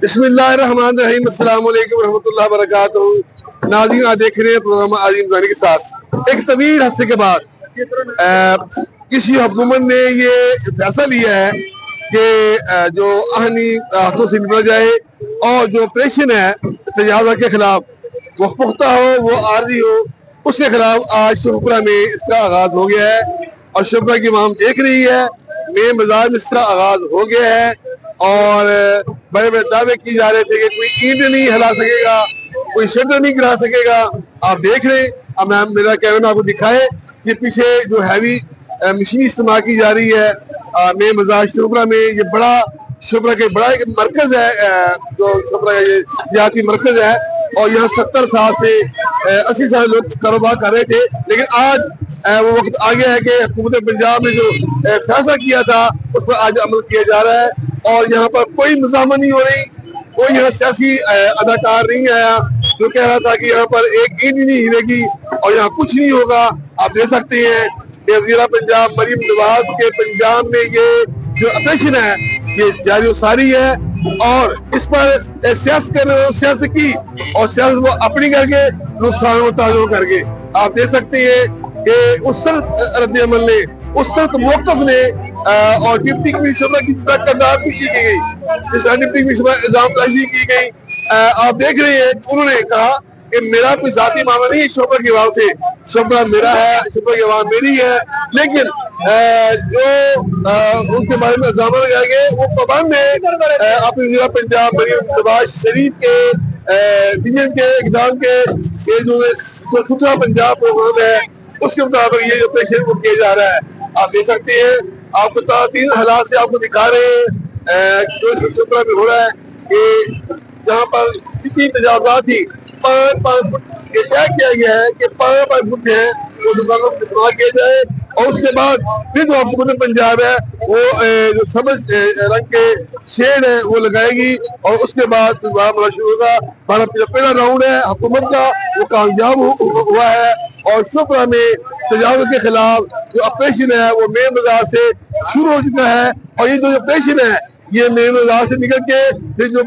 बिस्मिल्लाहिर्रहमानिर्रहीम, अस्सलाम वालेकुम रहमतुल्लाहि व बरकातहू। नाज़रीन, आप देख रहे हैं प्रोग्राम आज़िम ज़ानी के साथ। एक तवील हफ्ते के बाद किसी हुकूमत ने ये फैसला लिया है कि जो आहनी हाथों से निपटा जाए और जो ऑपरेशन है तजावज़ के खिलाफ, वो पुख्ता हो, वो आर्जी हो, उसके खिलाफ आज शुक्रा में इसका आगाज हो गया है। और शुक्रा की आवाम देख रही है, मेन बाजार में इसका आगाज हो गया है। और बड़े बड़े दावे किए जा रहे थे कि कोई ईंट नहीं हिला सकेगा, कोई शटर नहीं गिरा सकेगा। आप देख रहे हैं, अब मेरा कैमरा आपको दिखाए, ये पीछे जो हैवी मशीन इस्तेमाल की जा रही है मेन बाजार शुक्रा में। ये बड़ा शुक्रा के बड़ा एक मरकज है, जो शुक्रा ये सियासी मरकज है। और यहाँ 70 साल से 80 साल लोग कारोबार कर रहे थे, लेकिन आज वो वक्त आ गया है कि हुकूमत पंजाब ने जो फैसला किया था उस पर आज अमल किया जा रहा है। और यहाँ पर कोई मज़ामत नहीं हो रही, कोई यहाँ सियासी अदाकार नहीं आया जो कह रहा था कि यहाँ पर एक ईंट नहीं हिलेगी और यहाँ कुछ नहीं होगा। आप देख सकते हैं कि वज़ीर पंजाब मरीम नवाज के पंजाब में ये जो ऑपरेशन है ये जारी सारी है। और इस पर सियासत की और सियासत वो अपनी करके नुकसान ताजुर करके आप देख सकते हैं कि उस रद्द अमल ने, उस मौक़िफ़ ने और डिप्टी कमिश्नर की करदार भी की गई, इस डिप्टी कमिश्नर इल्जामबाजी की गई। आप देख रहे हैं उन्होंने कहा कि मेरा कोई जाती मामला नहीं है शोभा की आवाम से, शोभा मेरा है, शोभा की आवाम मेरी है। लेकिन जो उनके बारे में इल्जाम लगाए गए वो पाबंद है अपने वज़ीर पंजाब मरीम नवाज शरीफ के विजन के इक़दाम के ये जो सुथरा पंजाब प्रोग्राम है उसके मुताबिक ये ऑपरेशन को किया जा रहा है। आप देख सकते हैं, आपको तीन हालात से आपको दिखा रहे हैं जो इस सुथरा में हो रहा है कि जहाँ पर कितनी तजावज़ात थी 5 फुट ये तय किया गया है कि 5 फुट है वो दुकानों को इस्तेमाल किया जाए। और उसके बाद फिर जो हुकूमत पंजाब है वो जो सबज रंग के शेड है वो लगाएगी और उसके बाद शुरू होगा। पहला राउंड है हुकूमत का, वो कामयाब हुआ है। और शुक्रा में तजावज़ के खिलाफ जो ऑपरेशन है वो मेन बाजार से शुरू हो चुका है। और ये जो ऑपरेशन है ये मेन बाजार से निकल के फिर जो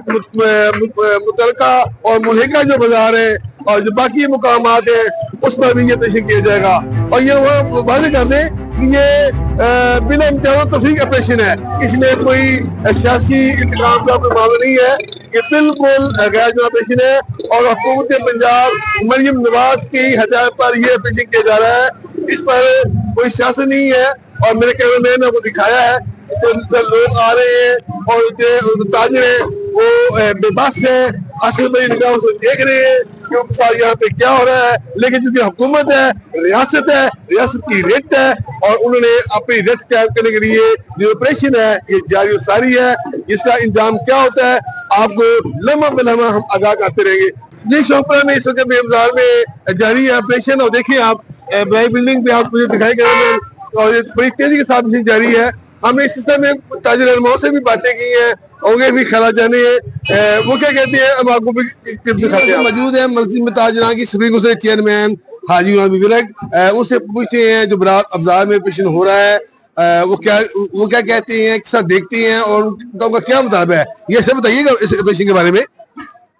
मुतलका और मुल्हिका जो बाजार है और जो बाकी मुकामात है उस पर भी ये ऑपरेशन किया जाएगा। और ये वो वादे कर दें कि ये बिना इम्तियाज़ तफरीक ऑपरेशन है, इसमें कोई सियासी इंतकाम का कोई मामला नहीं है, ये बिल्कुल गैर जुर्म ऑपरेशन है। और हुकूमत पंजाब मरीम नवाज की हिदायत पर ये ऑपरेशन किया जा रहा है, इस पर कोई सियासत नहीं है। और मेरे कैमरे ने वो दिखाया है, लोग आ रहे हैं और जो ताजिर है वो बेबस है, आसिफ भाई निगाहों से देख रहे हैं कि उनके साथ यहाँ पे क्या हो रहा है। लेकिन चूंकि हुकूमत है, रियासत है, रियासत की रेट है और उन्होंने अपनी रेट कायम करने के लिए जो ऑपरेशन है ये जारी सारी है। इसका इंजाम क्या होता है आपको लम्हा बलम्हा हम आगाह करते रहेंगे। ये शोपरा में इस वक्त बाजार में जारी है ऑपरेशन। और देखिए आप बड़ी बिल्डिंग पे आप मुझे दिखाई दे रहे हैं और ये बड़ी तेजी के साथ जारी है। हमने इस सिलसिले में ताजिर अलमाओं से भी बातें की हैं और भी ख्याल जाने हैं वो क्या कहते हैं, अब आपको भी दिखाते हैं। मौजूद है मस्जिद में ताजरा की सुप्रीम कोर्ट चेयरमैन हाजी विवेक, उससे पूछते हैं जो बाजार में ऑपरेशन हो रहा है वो क्या कहते हैं, किस देखते हैं और उनका क्या मतलब है, ये सब बताइएगा इस ऑपरेशन के बारे में।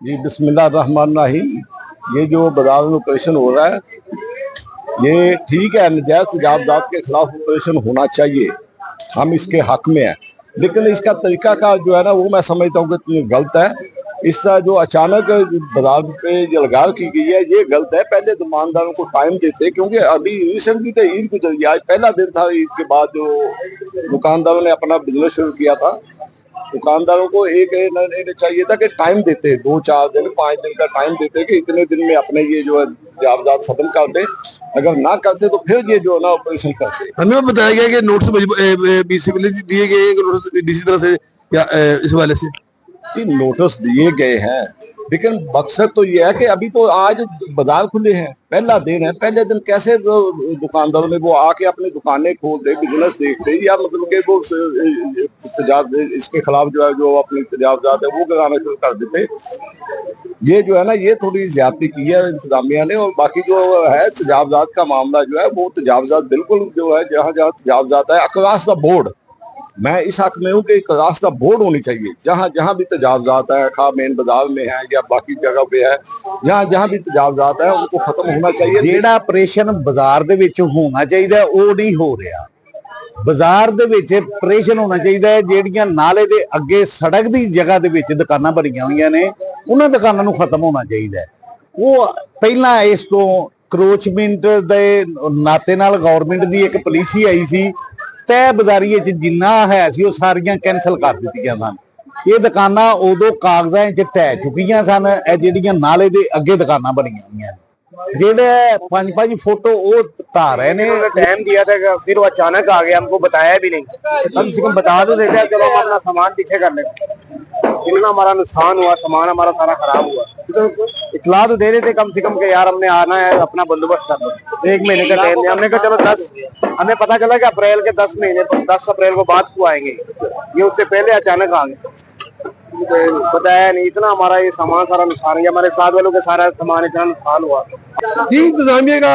जी बिस्मिल्लाहिर्रहमानिर्रहीम, ये जो बाजार में ऑपरेशन हो रहा है ये ठीक है, नजायज तजावज़ात के खिलाफ ऑपरेशन होना चाहिए, हम इसके हक में हैं। लेकिन इसका तरीका का जो है ना वो मैं समझता हूँ कि गलत है। इसका जो अचानक बाजार पे जो लगाव की गई है ये गलत है। पहले दुकानदारों को टाइम देते, क्योंकि अभी रिसेंटली तो ईद गुजर गई, आज पहला दिन था ईद के बाद जो दुकानदारों ने अपना बिजनेस शुरू किया था। दुकानदारों को एक चाहिए था कि टाइम देते, 2-4 दिन 5 दिन का टाइम देते कि इतने दिन में अपने ये जो है तजावज़ात खत्म कर दे। अगर ना करते तो फिर ये जो है ना ऑपरेशन करते। हमें बताया गया कि नोटिस दिए गए डीसी तरफ से या इस वाले से जी नोटिस दिए गए हैं, लेकिन मकसद तो ये है कि अभी तो आज बाजार खुले हैं, पहला दिन है, पहले दिन कैसे दुकानदारों ने वो आके अपनी दुकानें खोलते, बिजनेस देखते, या मतलब कि वो इसके खिलाफ जो है जो अपनी तजावज़ात है वो कराना शुरू कर देते। ये जो है ना ये थोड़ी ज्यादती की है इंतजामिया ने। और बाकी जो है तजावज़ात का मामला जो है वो तजावज़ात बिल्कुल जो है जहाँ जहाँ तजावज़ात है अक्रॉस द बोर्ड मैं इस हक में हूँ कि एक रास्ता बोर्ड होनी चाहिए, जहाँ जहाँ भी तजावजात है, खा मेन बाजार में है या बाकी जगह पे है, जहाँ जहाँ भी तजावजात है उनको खत्म होना चाहिए। ਜਿਹੜਾ ਆਪਰੇਸ਼ਨ ਬਾਜ਼ਾਰ ਦੇ ਵਿੱਚ ਹੋਣਾ ਚਾਹੀਦਾ ਉਹ ਨਹੀਂ ਹੋ ਰਿਹਾ। ਬਾਜ਼ਾਰ ਦੇ ਵਿੱਚ ਆਪਰੇਸ਼ਨ ਹੋਣਾ ਚਾਹੀਦਾ ਹੈ, ਜਿਹੜੀਆਂ ਨਾਲੇ ਦੇ ਅੱਗੇ ਸੜਕ ਦੀ ਜਗ੍ਹਾ ਦੇ ਵਿੱਚ ਦੁਕਾਨਾਂ ਬਣੀਆਂ ਹੋਈਆਂ ਨੇ ਉਹਨਾਂ ਦੁਕਾਨਾਂ ਨੂੰ ਖਤਮ ਹੋਣਾ ਚਾਹੀਦਾ ਹੈ। ਉਹ ਪਹਿਲਾਂ ਇਸ ਤੋਂ ਕਰੋਚਮੈਂਟ ਦੇ ਨਾਤੇ ਨਾਲ ਗਵਰਨਮੈਂਟ ਦੀ ਇੱਕ ਪਾਲਿਸੀ ਆਈ ਸੀ, ਤੈਅ ਬਾਜ਼ਾਰੀ 'ਚ ਜਿੰਨਾ ਹੈ ਸੀ ਉਹ ਸਾਰੀਆਂ ਕੈਂਸਲ ਕਰ ਦਿੱਤੀਆਂ ਸਨ। ਇਹ ਦੁਕਾਨਾਂ ਉਦੋਂ ਕਾਗਜ਼ਾਂ 'ਚ ਢਹਿ ਚੁੱਕੀਆਂ ਸਨ। ਇਹ ਜਿਹੜੀਆਂ ਨਾਲੇ ਦੇ ਅੱਗੇ ਦੁਕਾਨਾਂ ਬਣੀਆਂ ਹੋਈਆਂ ਨੇ, ਜਿਹੜੇ 5-5 फुट वो ढा रहे ने। टाइम दिया था फिर वो अचानक आ गया, हमको बताया भी नहीं। कम से कम बता दो देते हैं, चलो हम अपना सामान पीछे कर लेते। इतना हमारा नुकसान हुआ, सामान हमारा सारा खराब हुआ। इतला तो दे देते कम से कम कि यार हमने आना है, अपना बंदोबस्त कर लो। 1 महीने का टाइम दिया, हमने कहा चलो 10, हमें पता चला कि अप्रैल के 10 महीने 10 अप्रैल को बाद को आएंगे, ये उससे पहले अचानक आ गए, बताया नहीं। इतना हमारा ये सामान सारा नुकसान है, हमारे साथ वालों के सारा सामान इतना नुकसान हुआ। जी, इंतजामिया का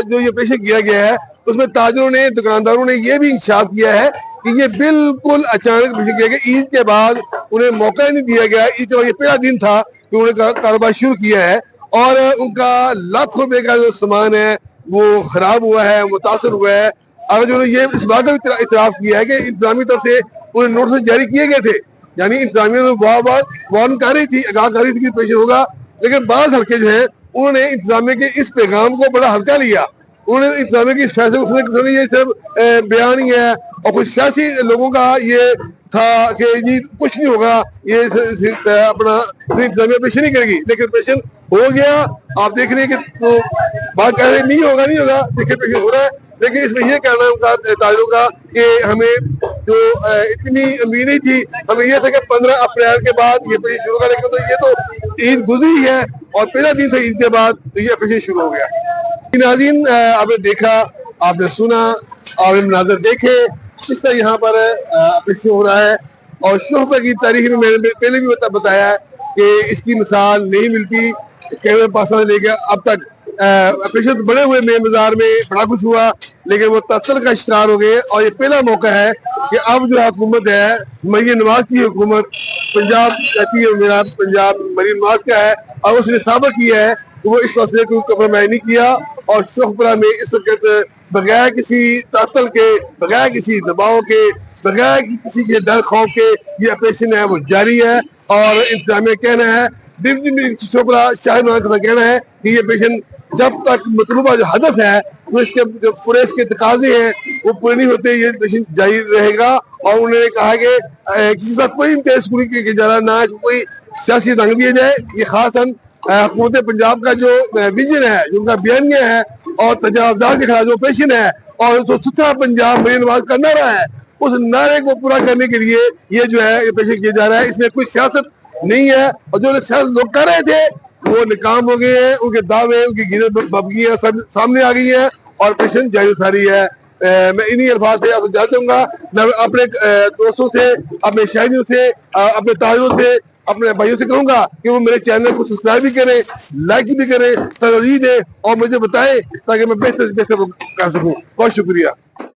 जो ये ऑपरेशन किया गया है उसमें ताजरों ने, दुकानदारों ने ये भी इंकशाफ किया है कि ये बिल्कुल अचानक ऑपरेशन किया गया। ईद के बाद उन्हें मौका नहीं दिया गया। ईद के बाद ये पहला दिन था कि उन्होंने कारोबार शुरू किया है और उनका लाखों रुपए का जो सामान है वो खराब हुआ है, मुतासर हुआ है। अगर जो ये इस बात का भी इतराफ किया है कि इंतजामी तरफ से उन्हें नोटिस जारी किए गए थे, यानी इंतजामिया ने बार-बार वार्न कर रही थी, आगाह कर रही थी कि ऑपरेशन होगा, लेकिन बाद हल्के जो है उन्होंने इंतजामिया के इस पैगाम को बड़ा हल्का लिया। उन्होंने इंतजामिया के इस फैसले को ये सिर्फ बयान ही है और कुछ सियासी लोगों का ये था कि जी कुछ नहीं होगा, ये अपना इंतजामिया ऑपरेशन नहीं करेगी, लेकिन ऑपरेशन हो गया। आप देख रहे हैं कि तो बात कह रहे नहीं होगा, देखिए ऑपरेशन हो रहा है। लेकिन इसमें ये कहना है उनका, ताजरों का, कि हमें जो इतनी उम्मीद नहीं थी, हमें ये था कि 15 अप्रैल के बाद ये ऑपरेशन शुरू होगा, लेकिन तो ये तो ईद गुजरी है और पहला दिन था ईद के बाद तो ये ऑपरेशन शुरू हो गया। नाज़रीन, आपने देखा, आपने सुना, आपने मनाज़र देखे किस तरह यहाँ पर ऑपरेशन हो रहा है। और शोहबा की तारीख में मैंने पहले भी बताया कि इसकी मिसाल नहीं मिलती। कैमरे पास लेके अब तक ऑपरेशन बड़े हुए मेन बाजार में बड़ा कुछ हुआ, लेकिन वो तत्ल का शिकार हो गए। और ये पहला मौका है कि अब जो हुकूमत है, मरियम नवाज की हुकूमत, पंजाब कहती है मेरा पंजाब मरियम नवाज का है, और उसने साबित किया है कि वो इस मसले को कम्प्रोमाइज नहीं किया। और शोखपुरा में इस वक्त बगैर किसी तातल के, बगैर किसी दबाव के, बगैर किसी के डर खौफ के ये ऑपरेशन है वो जारी है। और इंतजामिया कहना है, डिप्टी शोखपुरा शाहजहां का कहना है कि ये ऑपरेशन जब तक मतलूबा जो हदफ है, तो इसके जो पूरे इसके तकाजे हैं वो पूरे नहीं होते, ये ऑपरेशन जारी रहेगा। और उन्होंने कहा कि किसी साथ कोई इंतजाम किया जा रहा, ना कोई सियासी रंग दिया जाए। ये खासन हुकूमत पंजाब का जो विजन है, जो उनका बयानिया है और तजावजात के खिलाफ जो ऑपरेशन है और जो सुथरा पंजाब मरियम नवाज का नारा है, उस नारे को पूरा करने के लिए ये जो है ऑपरेशन किया जा रहा है। इसमें कोई सियासत नहीं है और जो लोग कर रहे थे वो नाकाम हो गए हैं। उनके दावे, उनकी गिरत बबगियां सब सामने आ गई हैं और ऑपरेशन जारी सारी है। मैं इन्हीं अल्फाज से आपको जान दूंगा। मैं अपने दोस्तों से, अपने शायरियों से, अपने ताजरों से, अपने भाइयों से कहूंगा कि वो मेरे चैनल को सब्सक्राइब भी करें, लाइक भी करें, तरजीह दें और मुझे बताएं ताकि मैं बेहतर से बेहतर कर सकूं। बहुत शुक्रिया।